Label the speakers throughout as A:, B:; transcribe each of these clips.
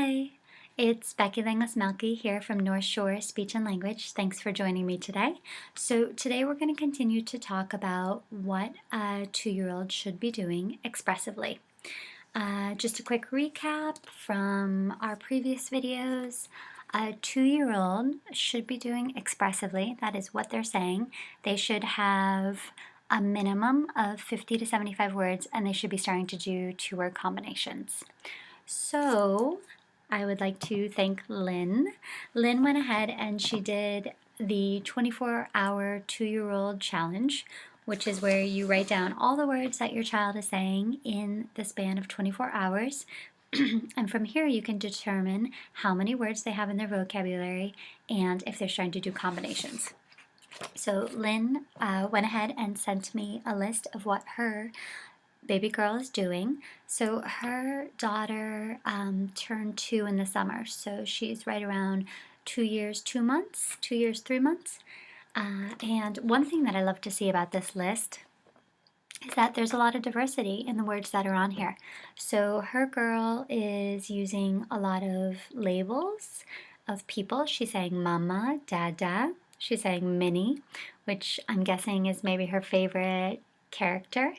A: Hi, it's Becky Mallqui here from North Shore Speech and Language. Thanks for joining me today. So today we're going to continue to talk about what a 2-year-old should be doing expressively. Just a quick recap from our previous videos. A 2-year-old should be doing expressively, that is what they're saying. They should have a minimum of 50 to 75 words, and they should be starting to do 2-word combinations. So I would like to thank Lynn. Lynn went ahead and she did the 24-hour 2-year-old challenge, which is where you write down all the words that your child is saying in the span of 24 hours. And from here you can determine how many words they have in their vocabulary and if they're trying to do combinations. So Lynn went ahead and sent me a list of what her baby girl is doing. So her daughter turned 2 in the summer, so she's right around 2 years 2 months, 2 years 3 months. And one thing that I love to see about this list is that there's a lot of diversity in the words that are on here. So her girl is using a lot of labels of people. She's saying mama, dada. She's saying Minnie, which I'm guessing is maybe her favorite character.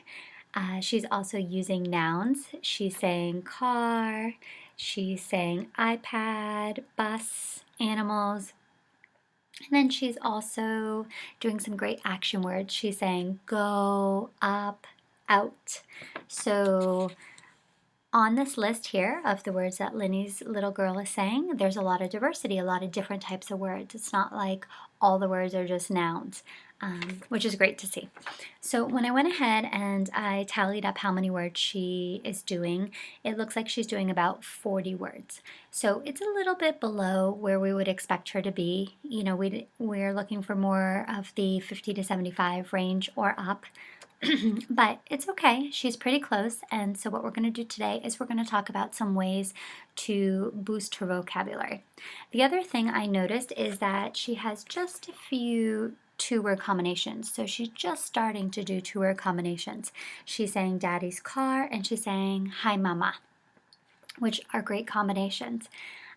A: She's also using nouns. She's saying car, she's saying iPad, bus, animals. And then she's also doing some great action words. She's saying go, up, out. So on this list here of the words that Linny's little girl is saying, there's a lot of diversity, a lot of different types of words. It's not like all the words are just nouns, which is great to see. So when I went ahead and I tallied up how many words she is doing, it looks like she's doing about 40 words. So it's a little bit below where we would expect her to be. You know, we're looking for more of the 50 to 75 range or up. But it's okay, she's pretty close, and so what we're going to do today is we're going to talk about some ways to boost her vocabulary. The other thing I noticed is that she has just a few 2-word combinations, so she's just starting to do 2-word combinations. She's saying daddy's car and she's saying hi mama, which are great combinations.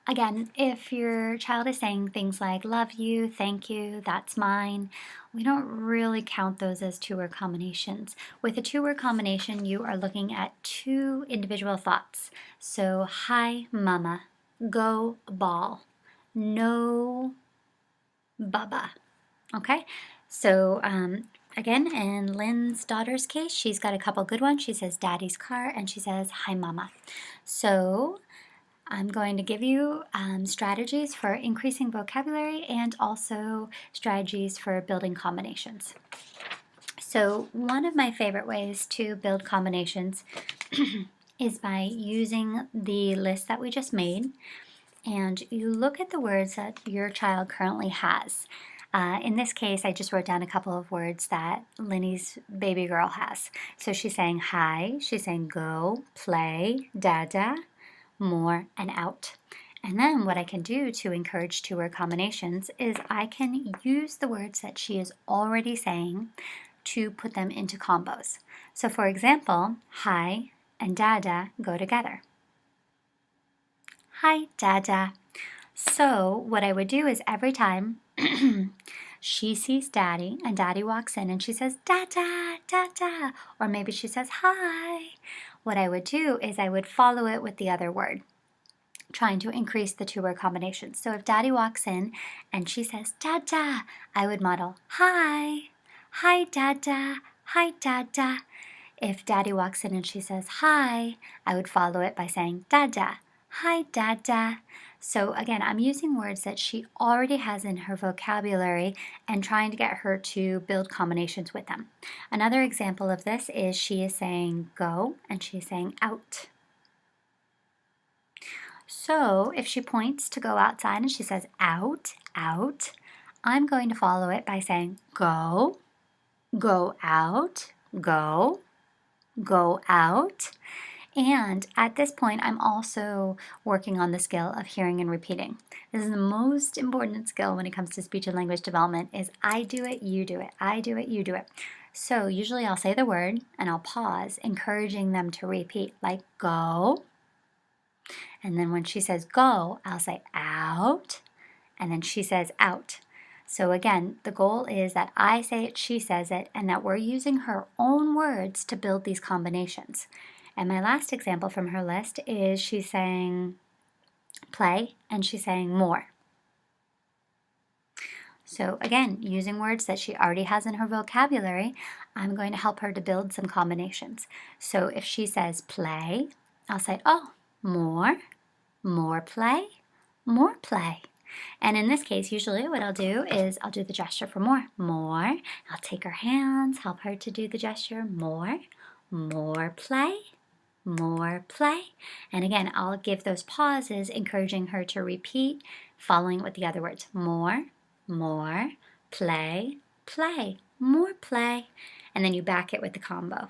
A: Again, if your child is saying things like love you, thank you, that's mine, we don't really count those as 2-word combinations. With a 2-word combination, you are looking at 2 individual thoughts. So, hi mama, go ball, no baba. Okay? So, again, in Lynn's daughter's case, she's got a couple good ones. She says daddy's car and she says hi mama. So, I'm going to give you strategies for increasing vocabulary and also strategies for building combinations. So one of my favorite ways to build combinations is by using the list that we just made, and you look at the words that your child currently has. In this case, I just wrote down a couple of words that Linny's baby girl has. So she's saying hi, she's saying go, play, dada, more, and out. And then what I can do to encourage 2-word combinations is I can use the words that she is already saying to put them into combos. So for example, hi and dada go together. Hi, dada. So what I would do is every time she sees daddy and daddy walks in and she says dada, dada, or maybe she says hi, what I would do is I would follow it with the other word, trying to increase the 2-word combinations. So if daddy walks in and she says dada, I would model hi, hi dada, hi dada. If daddy walks in and she says hi, I would follow it by saying dada, hi dada. So again, I'm using words that she already has in her vocabulary and trying to get her to build combinations with them. Another example of this is she is saying go and she's saying out. So if she points to go outside and she says out, out, I'm going to follow it by saying go, go out, go, go out. And at this point, I'm also working on the skill of hearing and repeating. This is the most important skill when it comes to speech and language development is I do it, you do it, I do it, you do it. So usually I'll say the word and I'll pause, encouraging them to repeat like go. And then when she says go, I'll say out, and then she says out. So again, the goal is that I say it, she says it, and that we're using her own words to build these combinations. And my last example from her list is she's saying play and she's saying more. So again, using words that she already has in her vocabulary, I'm going to help her to build some combinations. So if she says play, I'll say, oh, more play, more play. And in this case, usually what I'll do is I'll do the gesture for more. I'll take her hands, help her to do the gesture. More play, more play. And again, I'll give those pauses, encouraging her to repeat, following with the other words. More, play, play, more play. And then you back it with the combo.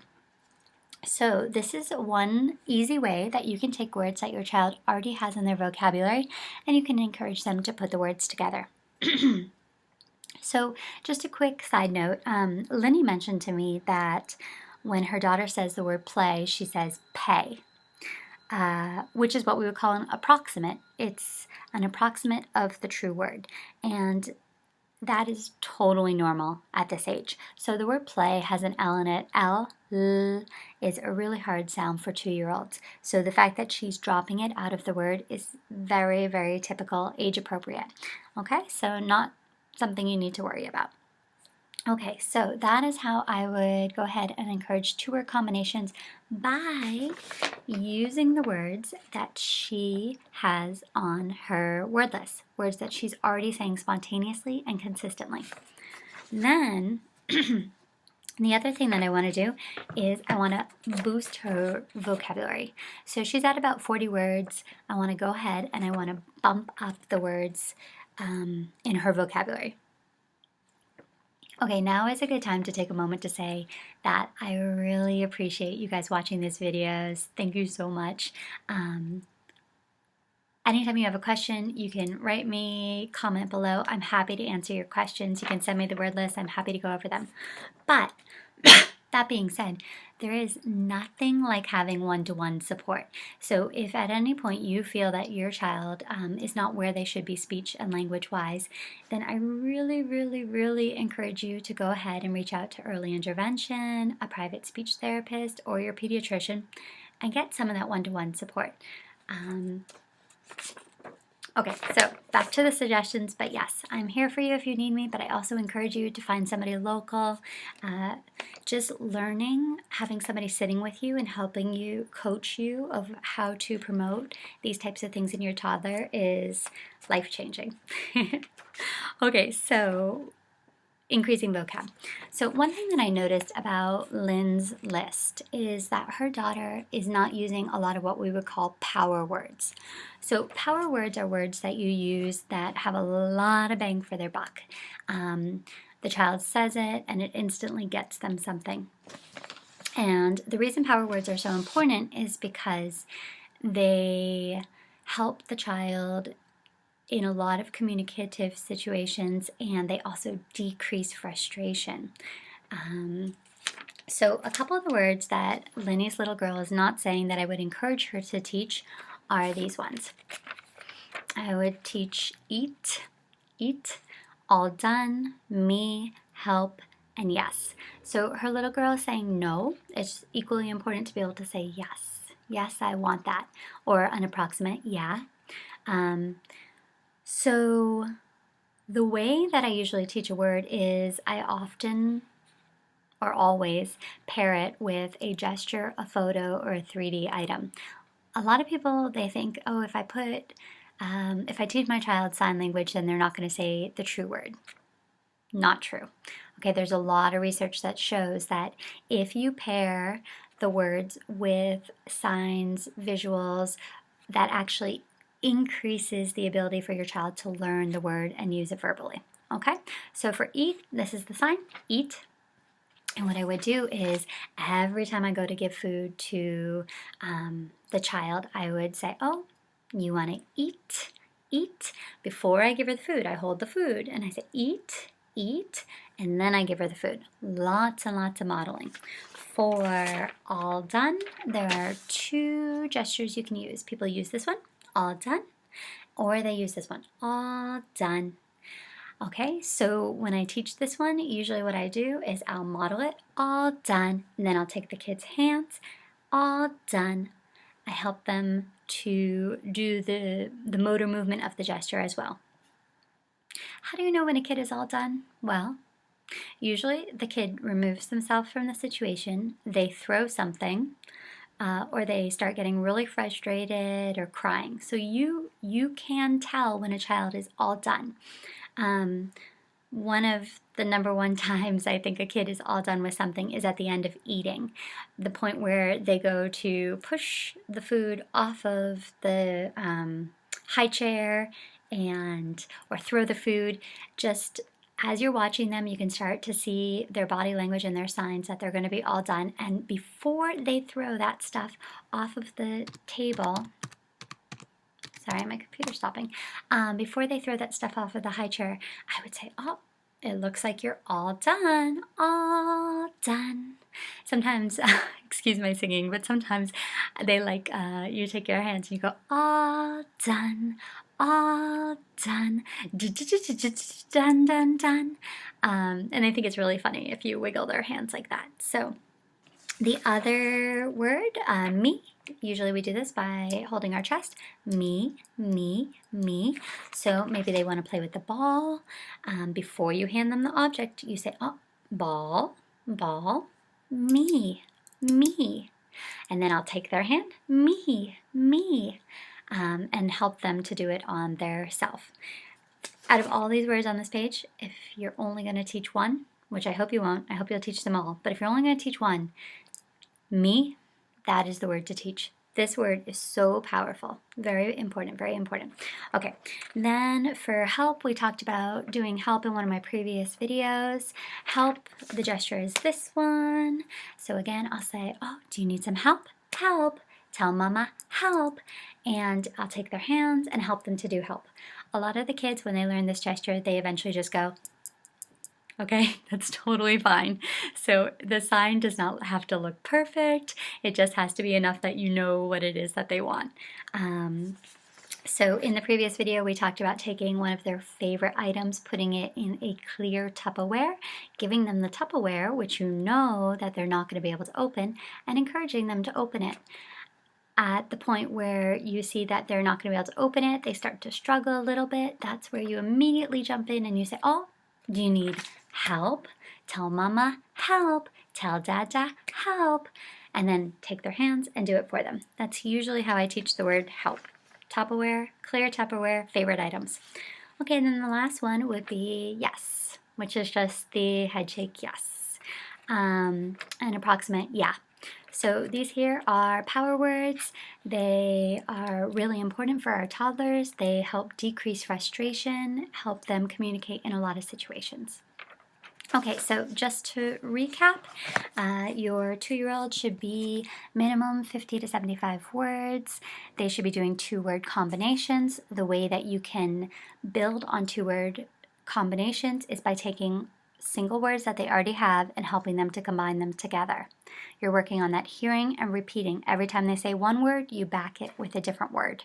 A: So this is one easy way that you can take words that your child already has in their vocabulary and you can encourage them to put the words together. So just a quick side note, Linny mentioned to me that when her daughter says the word play, she says pay, which is what we would call an approximate. It's an approximate of the true word. And that is totally normal at this age. So the word play has an L in it. L is a really hard sound for 2-year-olds. So the fact that she's dropping it out of the word is very, very typical, age appropriate. Okay, so not something you need to worry about. Okay, so that is how I would go ahead and encourage 2-word combinations by using the words that she has on her word list, words that she's already saying spontaneously and consistently. Then, the other thing that I want to do is I want to boost her vocabulary. So she's at about 40 words. I want to go ahead and I want to bump up the words in her vocabulary. Okay, now is a good time to take a moment to say that I really appreciate you guys watching these videos. Thank you so much. Anytime you have a question, you can write me, comment below. I'm happy to answer your questions. You can send me the word list. I'm happy to go over them. But that being said, there is nothing like having one-to-one support. So if at any point you feel that your child is not where they should be speech and language-wise, then I really, really, really encourage you to go ahead and reach out to early intervention, a private speech therapist, or your pediatrician and get some of that one-to-one support. Okay, so back to the suggestions, but yes, I'm here for you if you need me, but I also encourage you to find somebody local. Just learning, having somebody sitting with you and helping you, coach you of how to promote these types of things in your toddler is life-changing. Okay, so increasing vocab. So one thing that I noticed about Lynn's list is that her daughter is not using a lot of what we would call power words. So power words are words that you use that have a lot of bang for their buck. The child says it and it instantly gets them something. And the reason power words are so important is because they help the child in a lot of communicative situations, and they also decrease frustration. So a couple of the words that Linny's little girl is not saying that I would encourage her to teach are these ones. I would teach eat, all done, me, help, and yes. So her little girl is saying no. It's equally important to be able to say yes. Yes, I want that. Or an approximate yeah. So the way that I usually teach a word is I often or always pair it with a gesture, a photo, or a 3D item. A lot of people, they think, oh, if I teach my child sign language, then they're not going to say the true word. Not true. Okay, there's a lot of research that shows that if you pair the words with signs, visuals, that actually increases the ability for your child to learn the word and use it verbally. Okay, so for eat, this is the sign, eat. And what I would do is every time I go to give food to the child, I would say, oh, you want to eat? Eat. Before I give her the food, I hold the food and I say, eat, and then I give her the food. Lots and lots of modeling. For all done, there are 2 gestures you can use. People use this one all done. Or they use this one, all done. Okay, so when I teach this one, usually what I do is I'll model it, all done, and then I'll take the kids' hands, all done. I help them to do the motor movement of the gesture as well. How do you know when a kid is all done? Well, usually the kid removes themselves from the situation, they throw something, or they start getting really frustrated or crying. So you can tell when a child is all done. One of the number one times I think a kid is all done with something is at the end of eating. The point where they go to push the food off of the high chair or throw the food. Just as you're watching them, you can start to see their body language and their signs that they're going to be all done. And before they throw that stuff off of the table, sorry, my computer's stopping. Before they throw that stuff off of the high chair, I would say, oh, it looks like you're all done, all done. Sometimes, excuse my singing, but sometimes they like, you take your hands and you go, all done, done, done, done, done. And I think it's really funny if you wiggle their hands like that. So the other word, me, usually we do this by holding our chest. Me, me, me. So maybe they want to play with the ball. Before you hand them the object, you say, oh, ball, ball, me, me. And then I'll take their hand, me, me, and help them to do it on their self. Out of all these words on this page, if you're only going to teach one, which I hope you won't, I hope you'll teach them all, but if you're only going to teach one, me, that is the word to teach. This word is so powerful. Very important, very important. Okay, then for help, we talked about doing help in one of my previous videos. Help, the gesture is this one. So again, I'll say, oh, do you need some help? Help. Tell mama, help. And I'll take their hands and help them to do help. A lot of the kids, when they learn this gesture, they eventually just go, okay, that's totally fine. So the sign does not have to look perfect. It just has to be enough that you know what it is that they want. So in the previous video, we talked about taking one of their favorite items, putting it in a clear Tupperware, giving them the Tupperware, which you know that they're not going to be able to open, and encouraging them to open it. At the point where you see that they're not going to be able to open it, they start to struggle a little bit, that's where you immediately jump in and you say, oh, do you need help? Tell mama, help. Tell dada, help. And then take their hands and do it for them. That's usually how I teach the word help. Tupperware, clear Tupperware, favorite items. Okay, and then the last one would be yes, which is just the head shake yes. An approximate yeah. So these here are power words. They are really important for our toddlers. They help decrease frustration, help them communicate in a lot of situations. Okay, so just to recap, your 2-year-old should be minimum 50 to 75 words. They should be doing 2-word combinations. The way that you can build on 2-word combinations is by taking single words that they already have and helping them to combine them together. You're working on that hearing and repeating. Every time they say one word, you back it with a different word.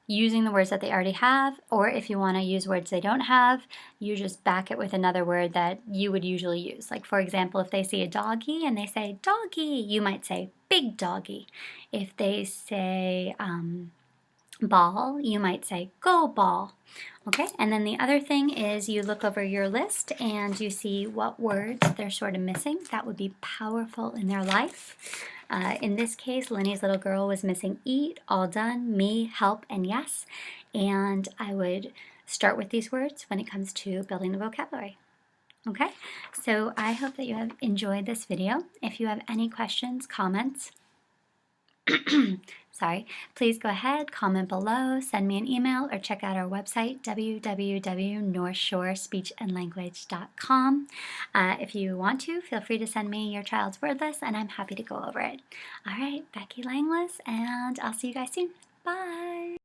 A: Using the words that they already have, or if you want to use words they don't have, you just back it with another word that you would usually use. Like, for example, if they see a doggy and they say doggy, you might say big doggy. If they say ball, you might say go ball. Okay, and then the other thing is you look over your list and you see what words they're sort of missing that would be powerful in their life. In this case, Lenny's little girl was missing eat, all done, me, help, and yes. And I would start with these words when it comes to building the vocabulary. Okay, so I hope that you have enjoyed this video. If you have any questions, comments, sorry, please go ahead, comment below, send me an email, or check out our website, www.northshorespeechandlanguage.com. If you want to, feel free to send me your child's word list, and I'm happy to go over it. All right, Becky Langless, and I'll see you guys soon. Bye!